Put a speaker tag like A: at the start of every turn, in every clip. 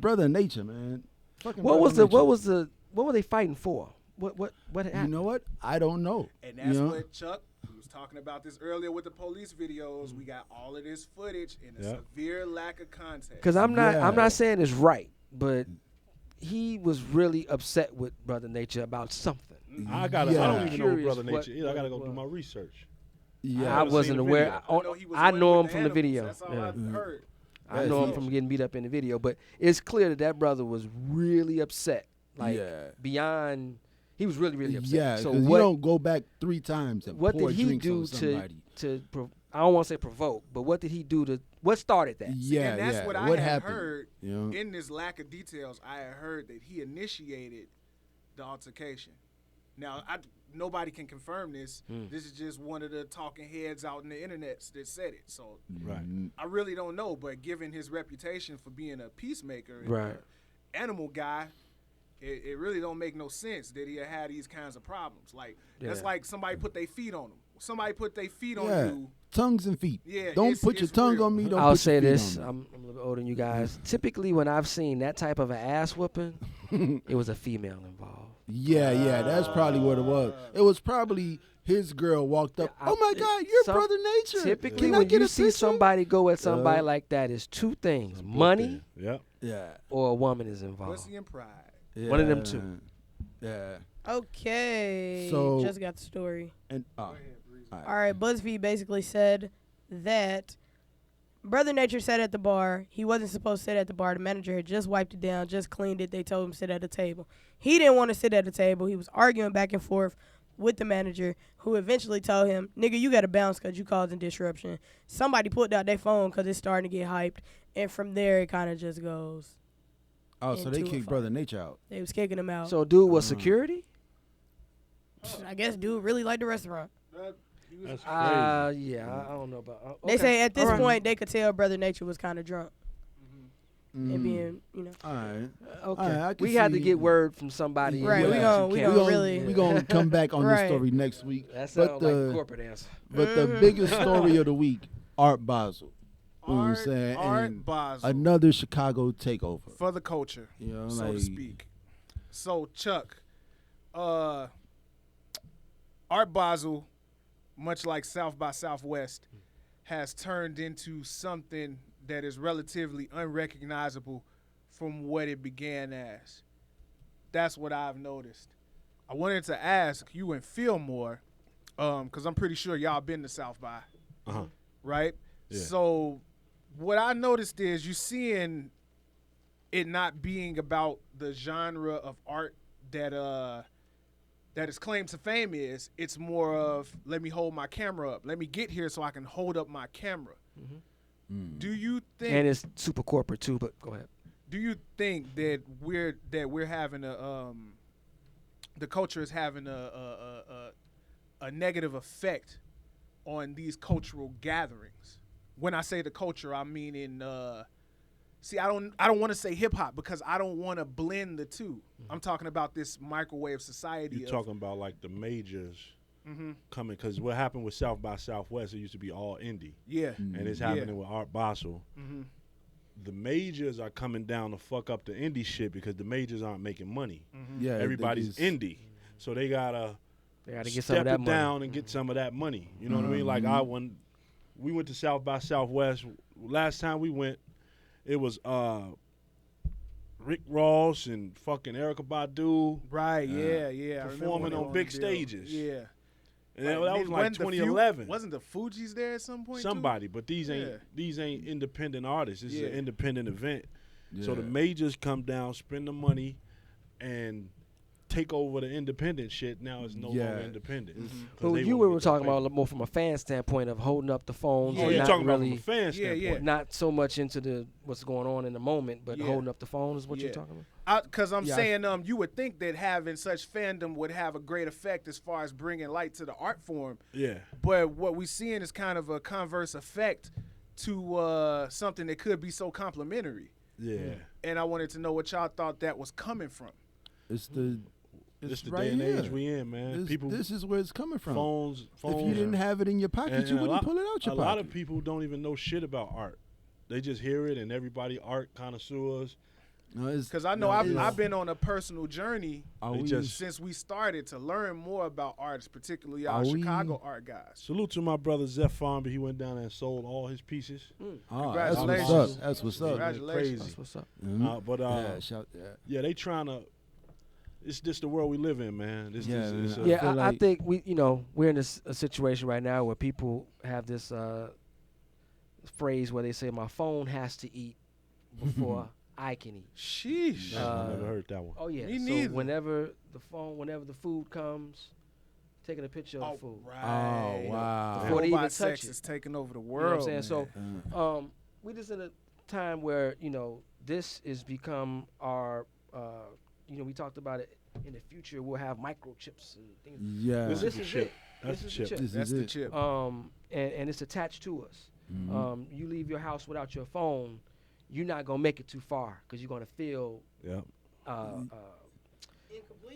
A: Brother Nature, man. Fucking
B: What
A: Brother
B: was
A: Nature.
B: what were they fighting for? What happened?
A: You know what? I don't know.
C: And that's what Chuck, we was talking about this earlier with the police videos. We got all of this footage and a severe lack of context.
B: Because I'm not saying it's right, but he was really upset with Brother Nature about something.
D: I don't even know who Brother Nature is. I gotta go do my research.
B: Yeah, I wasn't aware. I know him from the video.
C: That's all I heard.
B: I know him from getting beat up in the video, but it's clear that brother was really upset, beyond. He was really, really upset.
A: Yeah,
B: so
A: you don't go back 3 times and
B: what
A: pour
B: did he
A: drinks
B: do
A: on somebody.
B: I don't want to say provoke, but what did he do to? What started that?
A: Yeah,
C: and that's what I
A: what
C: had
A: happened?
C: heard. In this lack of details, I had heard that he initiated the altercation. Now, nobody can confirm this. This is just one of the talking heads out in the internet that said it. So I really don't know. But given his reputation for being a peacemaker, and an animal guy, it really don't make no sense that he had these kinds of problems. Like that's like somebody put their feet on him. Somebody put their feet on you.
A: Tongues and feet.
C: Yeah,
A: don't put your tongue on me. Don't
B: I'll
A: put
B: say
A: your feet
B: this.
A: on me.
B: I'm a little bit older than you guys. Typically, when I've seen that type of an ass whooping, it was a female involved.
A: Yeah, that's probably what it was. It was probably his girl walked up. Oh my God, you're Brother Nature.
B: Typically,
A: Can I
B: when
A: get
B: you
A: a
B: see
A: picture?
B: somebody go at somebody like that, it's 2 things: money, or a woman is involved.
C: Pussy and pride.
A: Yeah.
B: One of them 2.
A: Yeah.
E: Okay.
A: So
E: just got the story.
A: And
E: all right. BuzzFeed basically said that Brother Nature sat at the bar. He wasn't supposed to sit at the bar. The manager had just wiped it down, just cleaned it. They told him to sit at the table. He didn't want to sit at the table. He was arguing back and forth with the manager, who eventually told him, "Nigga, you got to bounce because you causing disruption." Somebody pulled out their phone because it's starting to get hyped. And from there, it kind of just goes.
A: Oh, so they kicked Brother Nature out.
E: They was kicking him out.
B: So dude was security?
E: I guess dude really liked the restaurant.
D: That's crazy.
B: Yeah, I don't know about. Okay.
E: They say at this point they could tell Brother Nature was kind of drunk. And being,
A: All right.
B: Okay. We had to get word from somebody.
E: Right. We
A: gonna come back on this story next week.
B: That sounds like a corporate answer.
A: But the biggest story of the week, Art Basel. You know what I'm saying?
C: Art Basel.
A: Another Chicago takeover.
C: For the culture, so to speak. So, Chuck, Art Basel, much like South by Southwest, has turned into something that is relatively unrecognizable from what it began as. That's what I've noticed. I wanted to ask you and Fillmore, because I'm pretty sure y'all been to South by, right? Yeah. So what I noticed is you seeing it not being about the genre of art that its claim to fame is. It's more of, let me hold my camera up. Let me get here so I can hold up my camera. Do you think?
B: And it's super corporate too. But go ahead.
C: Do you think that we're having the culture is having a negative effect on these cultural gatherings? When I say the culture, I mean in I don't want to say hip hop because I don't want to blend the two. I'm talking about this microwave society.
D: You're talking about like the majors coming, because what happened with South by Southwest, it used to be all indie. Yeah. And it's happening with Art Basel. The majors are coming down to fuck up the indie shit because the majors aren't making money. Yeah, everybody's indie, so they gotta
B: get some of that
D: down and get some of that money. You know what I mean? Like we went to South by Southwest. Last time we went, it was Rick Ross and fucking Erykah Badu.
C: Right, yeah.
D: Performing on big stages.
C: Yeah.
D: And that was like 2011.
C: Wasn't the Fugees there at some point?
D: Somebody, but these ain't independent artists. This is an independent event. Yeah. So the majors come down, spend the money, and take over the independent shit. Now it's no longer independent.
B: But you were talking about more from a fan standpoint of holding up the phones.
D: Oh, you're talking about from a fan standpoint.
B: Not so much into what's going on in the moment, but holding up the phone is what you're talking about.
C: Because I'm saying you would think that having such fandom would have a great effect as far as bringing light to the art form. Yeah. But what we're seeing is kind of a converse effect to something that could be so complimentary. Yeah. And I wanted to know what y'all thought that was coming from.
A: It's the
D: right day and age we in, man.
A: This is where it's coming from.
D: Phones.
A: If you didn't have it in your pocket, you wouldn't pull it out your pocket.
D: A lot of people don't even know shit about art. They just hear it, and everybody art connoisseurs.
C: Because I know I've been on a personal journey since we started to learn more about artists, particularly our Chicago art guys.
D: Salute to my brother Zeph Farnby. He went down there and sold all his pieces.
C: Congratulations.
A: That's what's up.
C: Congratulations.
B: That's what's up.
D: They trying to. It's just the world we live in, man.
B: I think we're in a situation right now where people have this phrase where they say my phone has to eat before I can eat.
C: Sheesh.
D: I never heard that one.
B: Oh yeah.
C: Me neither.
B: Whenever the food comes, taking a picture of the food.
C: Right.
A: Oh wow.
C: Before they even touch sex is taking over the world.
B: You know what I'm saying? So we just in a time where this has become our we talked about it. In the future, we'll have microchips and things.
A: Yeah,
B: this is it.
D: That's the chip.
C: That's the chip.
B: And it's attached to us. Mm-hmm. You leave your house without your phone, you're not gonna make it too far because you're gonna feel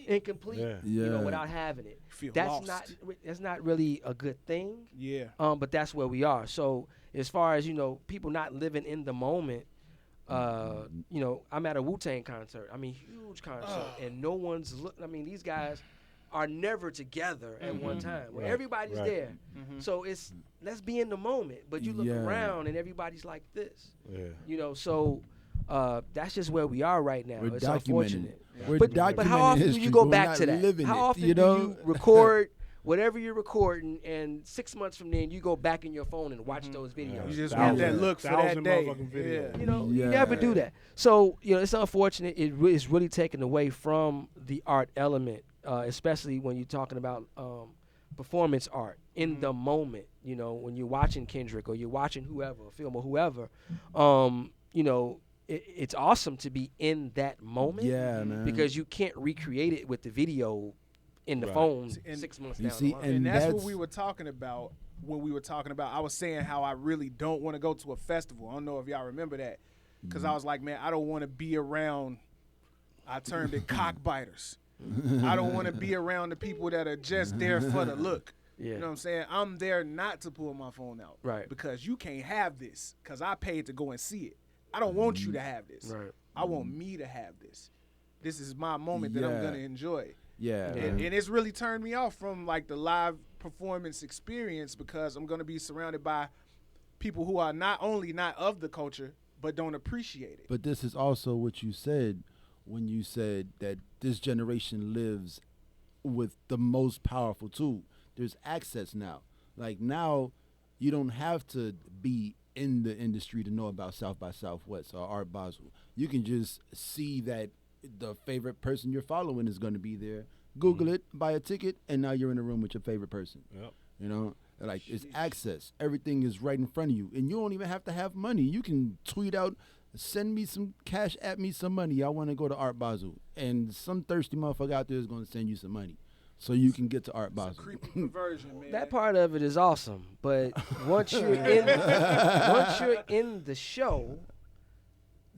B: incomplete. Yeah. Without having it. That's not really a good thing.
C: Yeah.
B: But that's where we are. So as far as people not living in the moment. I'm at a Wu-Tang concert. I mean, huge concert, and no one's looking. I mean, these guys are never together at one time. Where everybody's there. Mm-hmm. So let's be in the moment. But you look around and everybody's like this. Yeah. So that's just where we are right now. It's unfortunate. But how often do you go back to that? How often do you record whatever you're recording, and 6 months from then you go back in your phone and watch those videos?
C: You just want that look for that day.
B: You never do that. So it's unfortunate. It's really taken away from the art element, especially when you're talking about performance art in the moment. When you're watching Kendrick or you're watching whoever, a film or whoever, it's awesome to be in that moment.
A: Yeah, man.
B: Because you can't recreate it with the video in the phone 6 months down the line.
C: And that's what we were talking about when we were talking about. I was saying how I really don't want to go to a festival. I don't know if y'all remember that, because I was like, man, I don't want to be around. I termed it cockbiters. I don't want to be around the people that are just there for the look. Yeah. You know what I'm saying? I'm there not to pull my phone out,
B: right?
C: Because you can't have this, because I paid to go and see it. I don't want you to have this.
B: Right.
C: I want me to have this. This is my moment that I'm gonna enjoy.
A: Yeah.
C: And it's really turned me off from like the live performance experience, because I'm going to be surrounded by people who are not only not of the culture, but don't appreciate it.
A: But this is also what you said when you said that this generation lives with the most powerful tool. There's access now. Like now, you don't have to be in the industry to know about South by Southwest or Art Basel. You can just see that the favorite person you're following is going to be there. Google it, buy a ticket, and now you're in a room with your favorite person.
D: Yep.
A: It's access. Everything is right in front of you, and you don't even have to have money. You can tweet out, send me some cash, at me some money. I want to go to Art Basel, and some thirsty motherfucker out there is going to send you some money, so you can get to Art Basel.
C: Creepy conversion, man.
B: That part of it is awesome, but once you're in the show.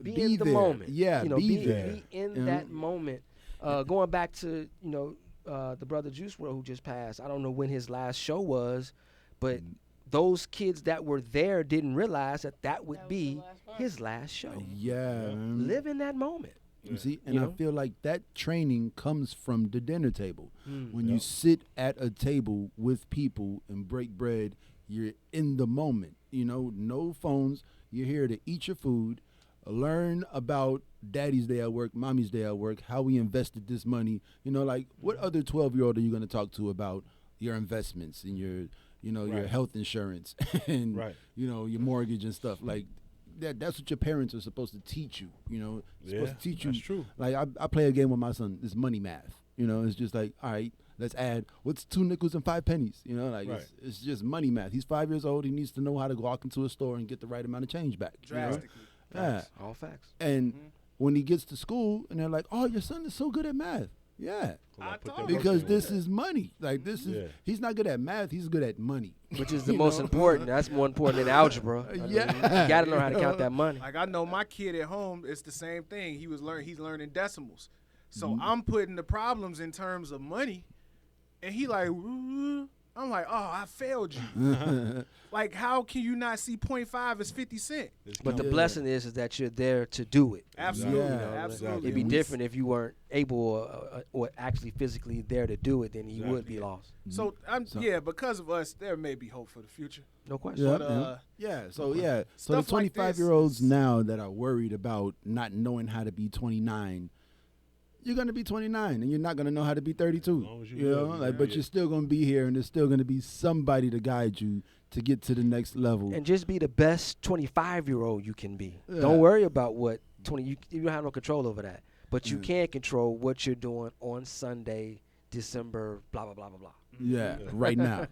B: Be in the
A: there.
B: moment.
A: Yeah, be there.
B: Be in that moment. Going back to, the brother Juice WRLD who just passed. I don't know when his last show was, but those kids that were there didn't realize that would be his last show.
A: Yeah.
B: Live in that moment.
A: You see, and I feel like that training comes from the dinner table. When you sit at a table with people and break bread, you're in the moment. No phones. You're here to eat your food. Learn about daddy's day at work, mommy's day at work, how we invested this money. What other 12-year-old are you going to talk to about your investments and your health insurance and, your mortgage and stuff? Like, that's what your parents are supposed to teach you, supposed to teach you.
D: That's true.
A: Like, I play a game with my son. It's money math. It's just like, all right, let's add, what's 2 nickels and 5 pennies? It's just money math. He's 5 years old. He needs to know how to walk into a store and get the right amount of change back.
C: Drastically.
A: Yeah.
B: All facts.
A: And when he gets to school and they're like, oh, your son is so good at math. Yeah. Because this is money. Like, he's not good at math. He's good at money.
B: Which is the most important. That's more important than algebra. You got to know how to count that money.
C: Like, I know my kid at home, it's the same thing. He's learning decimals. So I'm putting the problems in terms of money. And he like, I'm like, oh, I failed you. Like, how can you not see 0.5 as 50 cents?
B: But the blessing is that you're there to do it.
C: Absolutely.
B: You know,
C: Absolutely.
B: It'd be different if you weren't able or actually physically there to do it, then you would be lost.
C: So, because of us, there may be hope for the future.
B: No question.
A: So the 25-year-olds now that are worried about not knowing how to be 29, you're gonna be 29, and you're not gonna know how to be 32. But you're still gonna be here, and there's still gonna be somebody to guide you to get to the next level.
B: And just be the best 25-year-old you can be. Yeah. Don't worry about what 20. You don't have no control over that, but you can control what you're doing on Sunday, December, blah blah blah blah blah.
A: Yeah, right now.